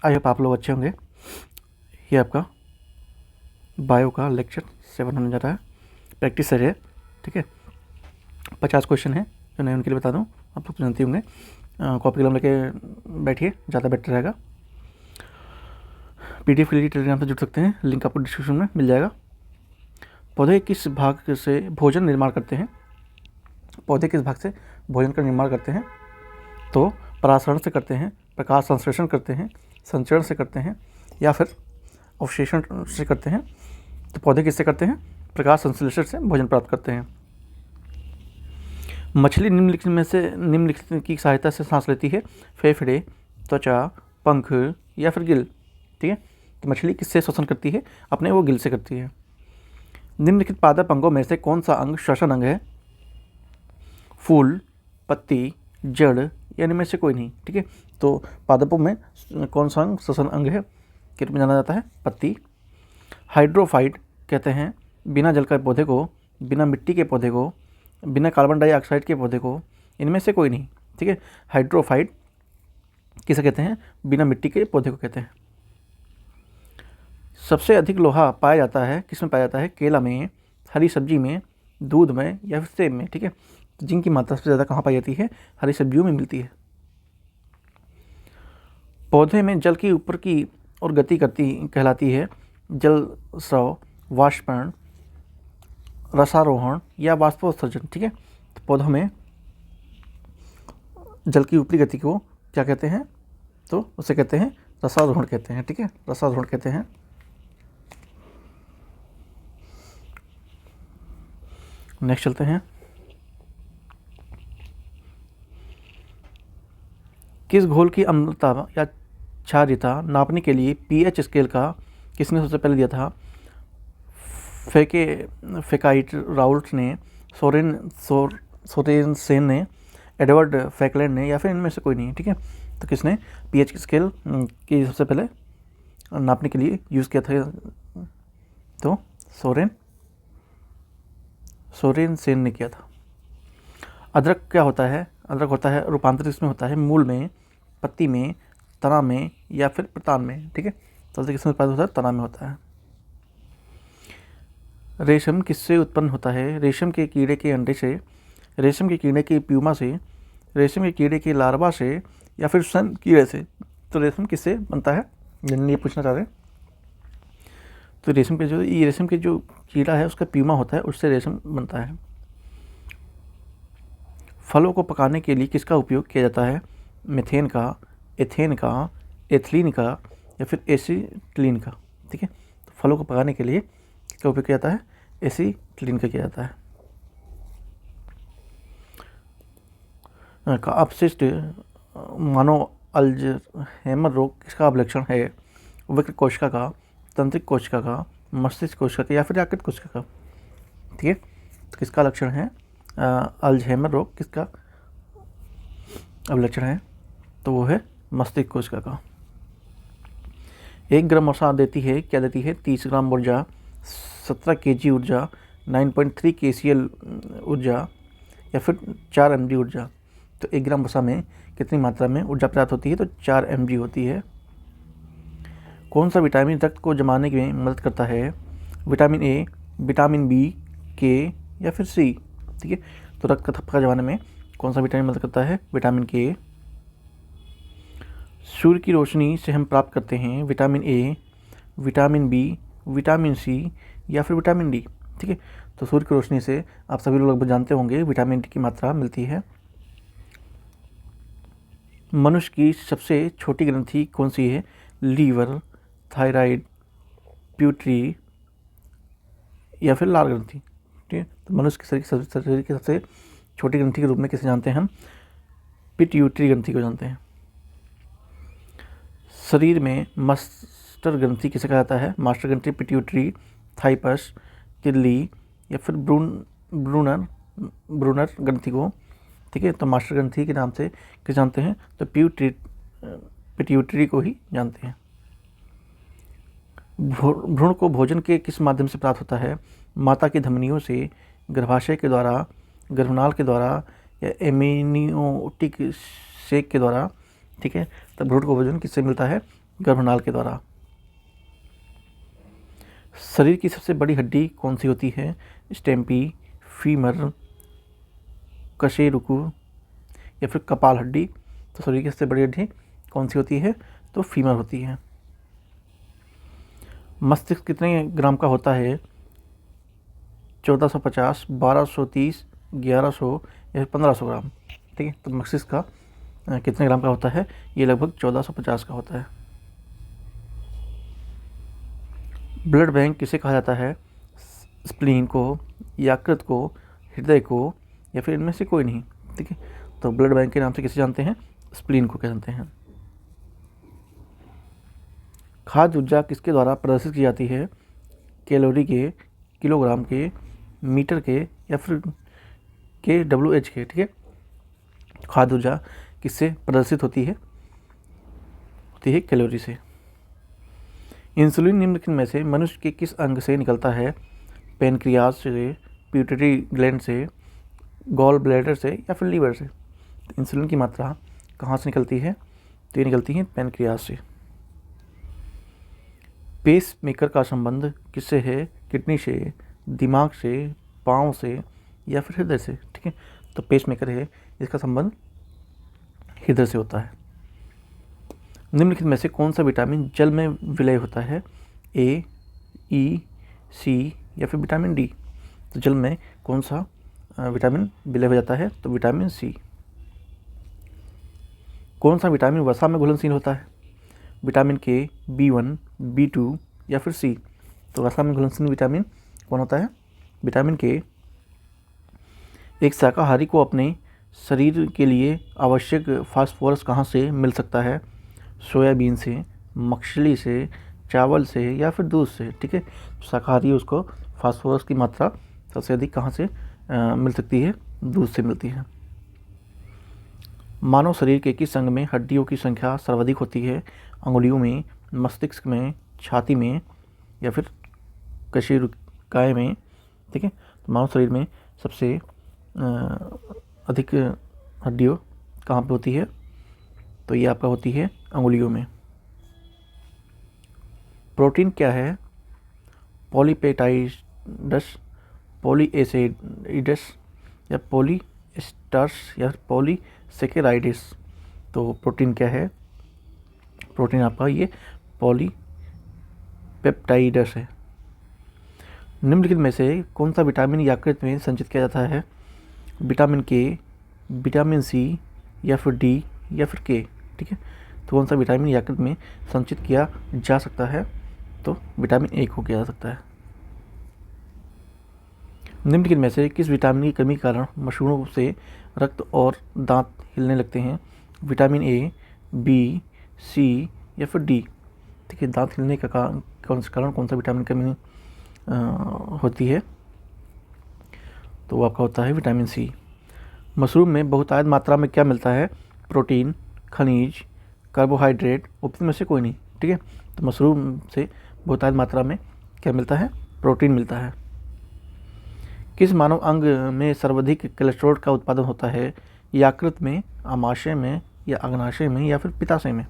I hope आप लोग अच्छे होंगे। ये आपका बायो का लेक्चर 7 होने जा रहा है, प्रैक्टिस है, ठीक है। 50 क्वेश्चन है, जो नहीं उनके लिए बता दूं, आप लोग तो जानते होंगे। कॉपी कलम लेके बैठिए, ज़्यादा बेटर रहेगा। PDF के लिए टेलीग्राम से जुड़ सकते हैं, लिंक आपको डिस्क्रिप्शन में मिल जाएगा। पौधे किस भाग से भोजन निर्माण करते हैं? पौधे किस भाग से भोजन का निर्माण करते हैं? तो परागण से करते हैं, प्रकाश संश्लेषण करते हैं, संचरण से करते हैं, या फिर अवशेषण से करते हैं। तो पौधे किससे करते हैं? प्रकाश संश्लेषण से भोजन प्राप्त करते हैं। मछली निम्नलिखित की सहायता से सांस लेती है? फेफड़े, त्वचा, पंख या फिर गिल, ठीक है। तो मछली किससे श्वसन करती है? अपने वो गिल से करती है। निम्नलिखित पादप अंगों में से कौन सा अंग श्वसन अंग है? फूल, पत्ती, जड़ या इनमें से कोई नहीं, ठीक है। तो पादपों में कौन सा अंग श्वसन अंग है के रूप में जाना जाता है? पत्ती। हाइड्रोफाइट कहते हैं बिना जल के पौधे को, बिना मिट्टी के पौधे को, बिना कार्बन डाइऑक्साइड के पौधे को, इनमें से कोई नहीं, ठीक है। हाइड्रोफाइट किसे कहते हैं? बिना मिट्टी के पौधे को कहते हैं। सबसे अधिक लोहा पाया जाता है किसमें पाया जाता है? केला में, हरी सब्जी में, दूध में या फिर सेब में, ठीक है। तो जिंक की मात्रा सबसे ज़्यादा कहाँ पाई जाती है? हरी सब्जियों में मिलती है। पौधे में जल की ऊपर की और गति करती कहलाती है जल स्राव, वाष्पण, रसारोहण या वाष्पोत्सर्जन, ठीक है। तो पौधों में जल की ऊपरी गति को क्या कहते हैं? तो उसे कहते हैं रसारोहण कहते हैं, ठीक है, रसारोहण कहते हैं। नेक्स्ट चलते हैं। किस घोल की अम्लता या क्षारीयता नापने के लिए pH स्केल का किसने सबसे पहले दिया था? फेकाइट राउल्ट ने, सोरेनसेन ने, एडवर्ड फैकलैंड ने, या फिर इनमें से कोई नहीं, ठीक है। तो किसने pH स्केल की सबसे पहले नापने के लिए यूज़ किया था? तो सोरेनसेन ने किया था। अदरक क्या होता है? अदरक होता है रूपांतरित इसमें होता है मूल में, पत्ती में, तना में या फिर प्रतान में, ठीक है। तो अदरक किसमें उत्पादित होता है? तना में होता है। रेशम किससे उत्पन्न होता है? रेशम के कीड़े के अंडे से, रेशम के कीड़े के प्यूमा से, रेशम के कीड़े के लार्वा से या फिर सन कीड़े से। तो रेशम किससे बनता है? ये पूछना चाह रहे हैं। तो रेशम के जो कीड़ा है उसका प्यूमा होता है, उससे रेशम बनता है। फलों को पकाने के लिए किसका उपयोग किया जाता है? मीथेन का, एथेन का, एथिलीन का या फिर एसीटिलीन का, ठीक है। तो फलों को पकाने के लिए किसका उपयोग किया जाता है? एसीटिलीन का किया जाता है। का अपशिष्ट मानव अल्ज़ाइमर रोग किसका अभिलक्षण है? वक्र कोशिका का, तंत्रिक कोशिका का, मस्तिष्क कोशिका का या फिर यकृत कोशिका का, ठीक है। तो किसका लक्षण है? अल्ज़ाइमर रोग किसका अभिलक्षण है? तो वो है मस्तिष्क कोशिका का। 1 ग्राम वसा देती है, क्या देती है? 30 ग्राम ऊर्जा, 17 kg ऊर्जा, 9.3 kcal ऊर्जा या फिर 4 mg ऊर्जा। तो 1 ग्राम वसा में कितनी मात्रा में ऊर्जा प्राप्त होती है? तो 4 mg होती है। कौन सा विटामिन रक्त को जमाने में मदद करता है? विटामिन ए, विटामिन बी, के या फिर सी, ठीक है। तो रक्त का थप्पा जमाने में कौन सा विटामिन मदद करता है? विटामिन के। सूर्य की रोशनी से हम प्राप्त करते हैं vitamin A, vitamin B, vitamin C या फिर विटामिन डी, ठीक है। तो सूर्य की रोशनी से आप सभी लोग लगभग जानते होंगे विटामिन डी की मात्रा मिलती है। मनुष्य की सबसे छोटी ग्रंथि कौन सी है? लीवर, थायराइड, प्यूटरी या फिर लाल ग्रंथि, ठीक है। तो मनुष्य के शरीर की सबसे छोटी ग्रंथि के रूप में किसे जानते हैं हम? पिट्यूटरी ग्रंथि को जानते हैं। शरीर में मास्टर ग्रंथि किसे कहा जाता है? मास्टर ग्रंथि पिट्यूटरी, थाइपस, तिल्ली या फिर ब्रूनर ग्रंथि को, ठीक है। तो मास्टर ग्रंथि के नाम से किसे जानते हैं? तो पिट्यूटरी को ही जानते हैं। भ्रूण को भोजन के किस माध्यम से प्राप्त होता है? माता की धमनियों से, गर्भाशय के द्वारा, गर्भनाल के द्वारा या एमनियोटिक सेक के द्वारा, ठीक है। तो ब्रोड को भोजन किससे मिलता है? गर्भनाल के द्वारा। शरीर की सबसे बड़ी हड्डी कौन सी होती है? स्टेम्पी, फीमर, कशेरुकु या फिर कपाल हड्डी। तो शरीर की सबसे बड़ी हड्डी कौन सी होती है? तो फीमर होती है। मस्तिष्क कितने ग्राम का होता है? 1450, 1230, 1100 या फिर 1500 ग्राम। ठीक है। तो मस्तिष्क का कितने ग्राम का होता है? ये लगभग 1450 का होता है। ब्लड बैंक किसे कहा जाता है? स्प्लीन को, यकृत को, हृदय को या फिर इनमें से कोई नहीं। ठीक है। तो ब्लड बैंक के नाम से किसे जानते हैं? स्प्लीन को जानते हैं। खाद्य ऊर्जा किसके द्वारा प्रदर्शित की जाती है? कैलोरी के, किलोग्राम के, मीटर के या फिर KWH के। ठीक है। खाद्य ऊर्जा किससे प्रदर्शित होती है? कैलोरी से। इंसुलिन निम्नलिखित में से मनुष्य के किस अंग से निकलता है? पेनक्रियाज से, पिट्यूटरी ग्लैंड से, गॉल ब्लैडर से या फिर लीवर से। तो इंसुलिन की मात्रा कहाँ से निकलती है? तो ये निकलती है पेनक्रियाज से। पेस मेकर का संबंध किससे है? किडनी से, दिमाग से, पाँव से या फिर हृदय से। ठीक है। तो पेस मेकर है, इसका संबंध हृदय से होता है। निम्नलिखित में से कौन सा विटामिन जल में विलय होता है? A, E, C या फिर विटामिन D। तो जल में कौन सा विटामिन विलय हो जाता है? तो विटामिन C। कौन सा विटामिन वसा में घुलनशील होता है? विटामिन K, B1, B2 या फिर C। तो वसा में घुलनशील विटामिन कौन होता है? Vitamin K। एक शाकाहारी को अपने शरीर के लिए आवश्यक फास्फोरस कहाँ से मिल सकता है? सोयाबीन से, मछली से, चावल से या फिर दूध से। ठीक है। शाकाहारी उसको फास्फोरस की मात्रा सबसे अधिक कहाँ से मिल सकती है? दूध से मिलती है। मानव शरीर के किस अंग में हड्डियों की संख्या सर्वाधिक होती है? अंगुलियों में, मस्तिष्क में, छाती में या फिर कशेरुकाएँ में। ठीक है। तो मानव शरीर में सबसे अधिक हड्डियों कहाँ पे होती है? तो ये आपका होती है अंगुलियों में। प्रोटीन क्या है? पॉलीपेप्टाइड्स, पॉलीएसाइड्स या पॉलीएस्टर्स या पॉलीसेकेराइड्स। तो प्रोटीन क्या है? प्रोटीन आपका ये पॉलीपेप्टाइड्स है। निम्नलिखित में से कौन सा विटामिन यकृत में संचित किया जाता है? विटामिन K, विटामिन C या फिर D या फिर K। ठीक है। तो कौन सा विटामिन यकृत में संचित किया जा सकता है? तो विटामिन A को किया जा सकता है। निम्नलिखित में से किस विटामिन की कमी के कारण मसूड़ों से रक्त और दांत हिलने लगते हैं? विटामिन A, B, C या फिर D। ठीक है। दांत हिलने का कारण कौन सा विटामिन की कमी होती है? तो वो आपका होता है विटामिन C। मशरूम में बहुतायत मात्रा में क्या मिलता है? प्रोटीन, खनिज, कार्बोहाइड्रेट, उपयुक्त में से कोई नहीं। ठीक है। तो मशरूम से बहुतायत मात्रा में क्या मिलता है? प्रोटीन मिलता है। किस मानव अंग में सर्वाधिक कोलेस्ट्रॉल का उत्पादन होता है? यकृत में, आमाशय में या अग्नाशय में या फिर पित्ताशय में।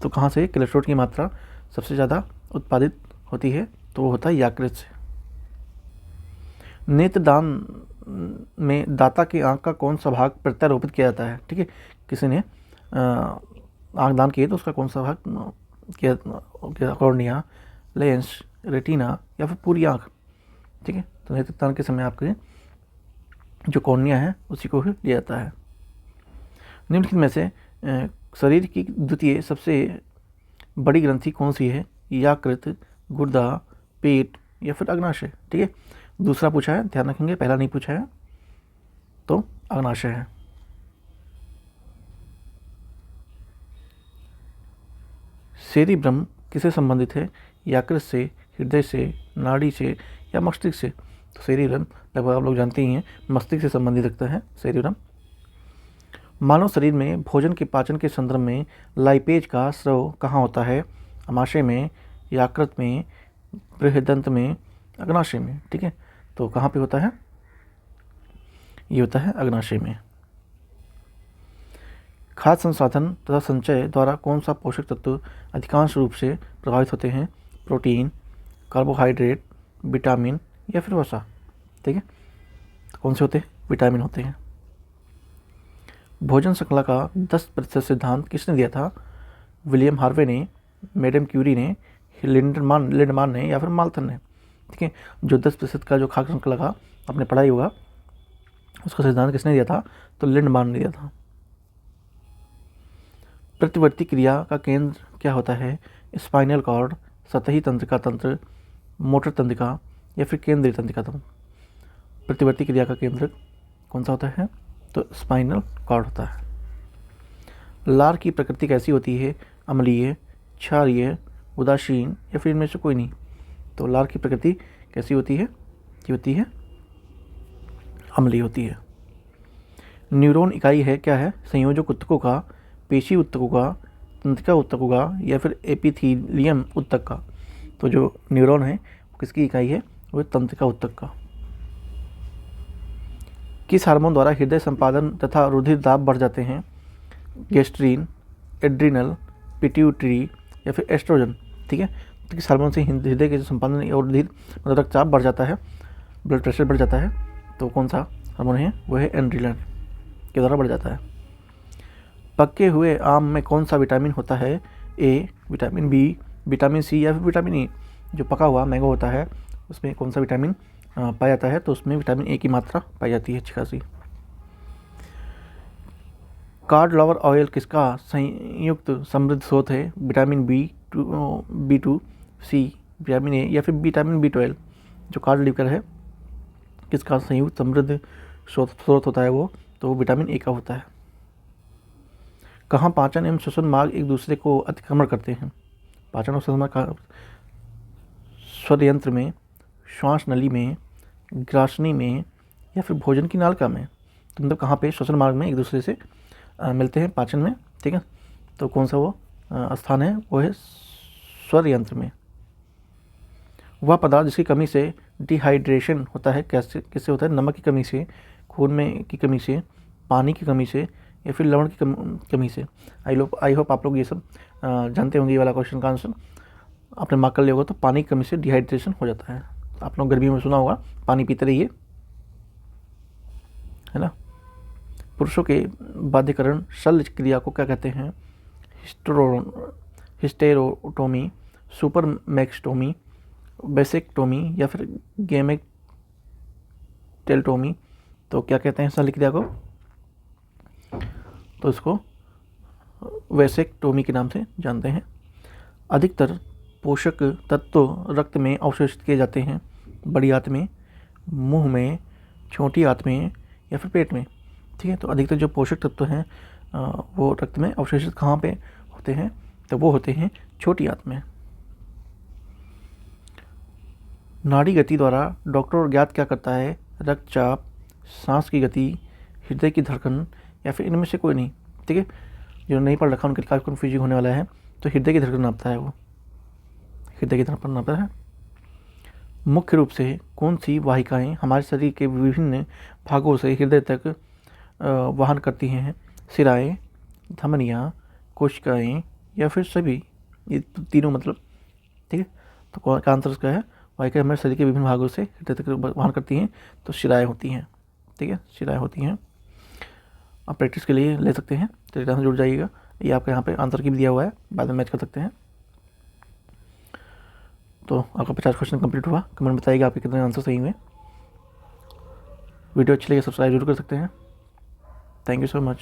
तो कहाँ से कोलेस्ट्रॉल की मात्रा सबसे ज़्यादा उत्पादित होती है? तो वो होता है यकृत से। नेत्रदान में दाता की आंख का कौन सा भाग प्रत्यारोपित किया जाता है? ठीक है। किसी ने आंख दान किए तो उसका कौन सा भाग किया? कॉर्निया, लेंस, रेटिना या फिर पूरी आंख। ठीक है। तो नेत्रदान के समय आपके जो कॉर्निया है उसी को ही लिया जाता है। निम्नलिखित में से शरीर की द्वितीय सबसे बड़ी ग्रंथि कौन सी है? यकृत, गुर्दा, पेट या फिर अग्नाशय। ठीक है। दूसरा पूछा है, ध्यान रखेंगे, पहला नहीं पूछा है। तो अग्नाशय है। सेरिब्रम किससे संबंधित है? यकृत से, हृदय से, नाड़ी से या मस्तिष्क से। तो सेरिब्रम लगभग आप लोग जानते ही हैं, मस्तिष्क से संबंधित रखता है सेरिब्रम। मानव शरीर में भोजन के पाचन के संदर्भ में लाइपेज का स्राव कहाँ होता है? आमाशय में, यकृत में, बृहदंत में, अग्नाशय में। ठीक है। तो कहाँ पे होता है? ये होता है अग्नाशय में। खाद्य संसाधन तथा संचय द्वारा कौन सा पोषक तत्व अधिकांश रूप से प्रभावित होते हैं? प्रोटीन, कार्बोहाइड्रेट, विटामिन या फिर वसा। ठीक है, तो कौन से होते हैं? विटामिन होते हैं। भोजन श्रृंखला का 10% सिद्धांत किसने दिया था? विलियम हार्वे ने, मैडम क्यूरी ने, लिंडमान ने या फिर माल्थन ने। ठीक है, जो 10% का जो खाद्य श्रृंखला का आपने पढ़ाई होगा उसका सिद्धांत किसने दिया था? तो लिंडमान ने दिया था। प्रतिवर्ती क्रिया का केंद्र क्या होता है? स्पाइनल कॉर्ड, सतही तंत्रिका तंत्र, मोटर तंत्रिका या फिर केंद्रीय तंत्रिका तंत्र। प्रतिवर्ती क्रिया का केंद्र कौन सा होता है? तो स्पाइनल कॉर्ड होता है। लार की प्रकृति कैसी होती है? अम्लीय, क्षारीय, उदासीन या फिर इनमें से कोई नहीं। तो लार की प्रकृति कैसी होती है? ये होती है अम्लीय होती है। न्यूरॉन इकाई है क्या है? संयोजक ऊतकों का, पेशी ऊतकों का, तंत्रिका ऊतकों का या फिर एपिथेलियम ऊतक का। तो जो न्यूरॉन है वो किसकी इकाई है? वो तंत्रिका ऊतक का। किस हार्मोन द्वारा हृदय संपादन तथा रुधिर दाब बढ़ जाते हैं? गेस्ट्रीन, एड्रिनल, पिट्यूटरी या फिर एस्ट्रोजन। ठीक है, तो किस हार्मोन से हृदय के संपादन और रुधिर मतलब रक्तचाप बढ़ जाता है, ब्लड प्रेशर बढ़ जाता है? तो कौन सा हार्मोन है? वो है एड्रिनल के द्वारा बढ़ जाता है। पके हुए आम में कौन सा विटामिन होता है? ए, विटामिन बी, विटामिन सी या फिर विटामिन ई। जो पका हुआ मैंगो होता है उसमें कौन सा विटामिन पाया जाता है? तो उसमें विटामिन ए की मात्रा पाई जाती है अच्छी खासी। कार्ड फ्लावर ऑयल किसका संयुक्त समृद्ध स्रोत है? Vitamin B2, C, vitamin A या फिर विटामिन B12। जो कार्ड लीवर है किसका संयुक्त समृद्ध स्रोत होता है वो? तो विटामिन ए का होता है। कहाँ पाचन एवं श्वसन मार्ग एक दूसरे को अतिक्रमण करते हैं? पाचन और श्वसन मार्ग स्वर यंत्र में, श्वास नली में, ग्रासनी में या फिर भोजन की नालिका में। तो मतलब कहाँ पे? श्वसन मार्ग में एक दूसरे से मिलते हैं पाचन में। ठीक है, तो कौन सा वो स्थान है? वो है स्वर यंत्र में। वह पदार्थ जिसकी कमी से डिहाइड्रेशन होता है किससे होता है? नमक की कमी से, खून में की कमी से, पानी की कमी से या फिर लवण की कमी से। आई होप आप लोग ये सब जानते होंगे। ये वाला क्वेश्चन का आंसर आपने मार्क कर लिया होगा। तो पानी की कमी से डिहाइड्रेशन हो जाता है। आप लोग गर्मियों में सुना होगा पानी पीते रहिए, है ना। पुरुषों के बाध्यकरण शल्य क्रिया को क्या कहते हैं? हिस्टेरोटोमी, सुपरमैक्सटोमी, वेसेक्टोमी या फिर गेमेक्टेल्टोमी। तो क्या कहते हैं शल्य क्रिया को? तो इसको वेसेक्टोमी के नाम से जानते हैं। अधिकतर पोषक तत्व रक्त में अवशोषित किए जाते हैं? बड़ी आंत में, मुंह में, छोटी आंत में या फिर पेट में। ठीक है, तो अधिकतर जो पोषक तत्व हैं वो रक्त में अवशोषित कहाँ पे होते हैं? तो वो होते हैं छोटी आंत में। नाड़ी गति द्वारा डॉक्टर ज्ञात क्या करता है? रक्तचाप, सांस की गति, हृदय की धड़कन या फिर इनमें से कोई नहीं। ठीक है, जो नहीं पढ़ रखा उनके लिए काफ़ी कन्फ्यूजिंग होने वाला है। तो हृदय की धड़कन नापता है, वो हृदय की धड़कन नापता है। मुख्य रूप से कौन सी वाहिकाएं हमारे शरीर के विभिन्न भागों से हृदय तक वहन करती हैं? सिराएं, धमनियाँ, कोशिकाएं या फिर सभी? ये तीनों मतलब। ठीक है, तो कौन का आंसर उसका है? वाहिकाएं हमारे शरीर के विभिन्न भागों से हृदय तक वहन करती हैं, तो शिराएं होती हैं। ठीक है, शिराएं होती हैं। आप प्रैक्टिस के लिए ले सकते हैं, टेलीग्राम से जुड़ जाइएगा। ये आपके यहाँ पे आंसर की भी दिया हुआ है, बाद में मैच कर सकते हैं। तो आपका 50 क्वेश्चन कंप्लीट हुआ। कमेंट बताइएगा आपके कितने आंसर सही हुए। वीडियो अच्छी लगे सब्सक्राइब जरूर कर सकते हैं। Thank you so much.